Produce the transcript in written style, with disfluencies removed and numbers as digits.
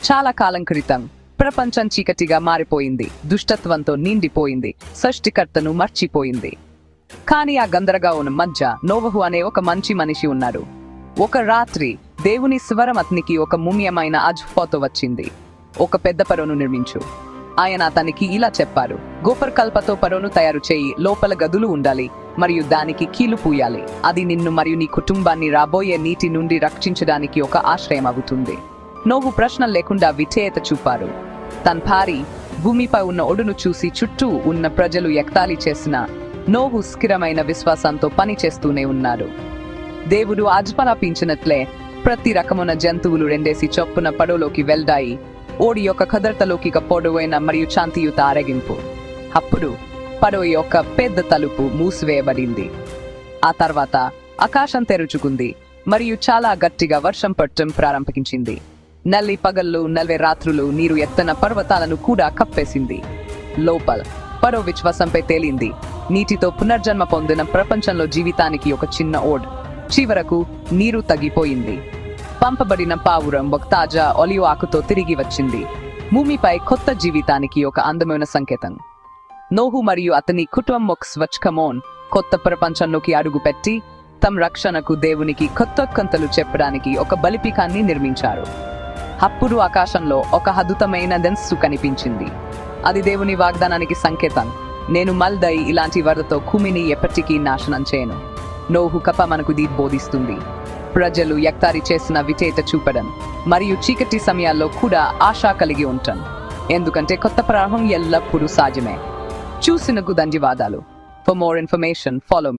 చాలా కాలం క్రితం ప్రపంచం చీకటిగా మారిపోయింది, దుష్టత్వంతో నిండిపోయింది, సృష్టికర్తను మర్చిపోయింది. కానీ ఆ గందరగోళం మధ్య నోవహు అనే ఒక మంచి మనిషి ఉన్నారు. ఒక రాత్రి దేవుని స్వరం అతనికి ఒక ముమ్యమైన అజ్ఫోతో వచ్చింది. ఒక పెద్ద పరోను నిర్మించు. ఆయన అతనికి ఇలా చెప్పారు, గోపర్ కల్పతో పరోను తయారు చేయి, లోపల గదులు ఉండాలి మరియు దానికి కీలు పూయాలి. అది నిన్ను మరియు నీ కుటుంబాన్ని రాబోయే నీటి నుండి రక్షించడానికి ఒక ఆశ్రయం అవుతుంది. నోహు ప్రశ్న లేకుండా విధేయత చూపారు. తన భారీ భూమిపై ఉన్న ఒడును చూసి చుట్టూ ఉన్న ప్రజలు ఎగతాళి చేసిన నోహు స్థిరమైన విశ్వాసంతో పని చేస్తూనే ఉన్నారు. దేవుడు ఆజ్ఞాపించినట్లే ప్రతి రకమైన జంతువులు రెండేసి చొప్పున పడవలోకి వెళ్లాయి. ఓడి యొక్క కదర్తలోకి పొడవైన మరియు శాంతియుత ఆరగింపు. అప్పుడు పడవ యొక్క పెద్ద తలుపు మూసివేయబడింది. ఆ తర్వాత ఆకాశం తెరుచుకుంది మరియు చాలా గట్టిగా వర్షం పడటం ప్రారంభించింది. నల్లి పగళ్ళు 40 రాత్రులు నీరు ఎత్తన పర్వతాలను కూడా కప్పేసింది. లోపల పడవ విశ్వాసంపై తేలింది. నీటితో పునర్జన్మ పొందిన ప్రపంచంలో జీవితానికి ఒక చిన్న ఓడ్. చివరకు నీరు తగ్గిపోయింది. పంపబడిన పావురం ఒక తాజా ఒలివ్ ఆకుతో తిరిగి వచ్చింది. భూమిపై కొత్త జీవితానికి ఒక అందమైన సంకేతం. నోహు మరియు అతని కుటుంబం ఒక స్వచ్ఛమోన్ కొత్త ప్రపంచంలోకి అడుగుపెట్టి తమ రక్షణకు దేవునికి కొత్త కంతలు చెప్పడానికి ఒక బలిపీఠాన్ని నిర్మించారు. అప్పుడు ఆకాశంలో ఒక అద్భుతమైన దెన్సు కనిపించింది. అది దేవుని వాగ్దానానికి సంకేతం. నేను మల్దై ఇలాంటి వరదతో భూమిని ఎప్పటికీ నాశనం చేయను. నోహు కథ మనకు ఇది బోధిస్తుంది. ప్రజలు ఎగతాళి చేసిన విధేయత చూపడం మరియు చీకటి సమయాల్లో కూడా ఆశ కలిగి ఉంటాం. ఎందుకంటే కొత్త ప్రారంభం ఎల్లప్పుడూ సాధ్యమే. చూసినందుకు ధన్యవాదాలు. For more information, follow me.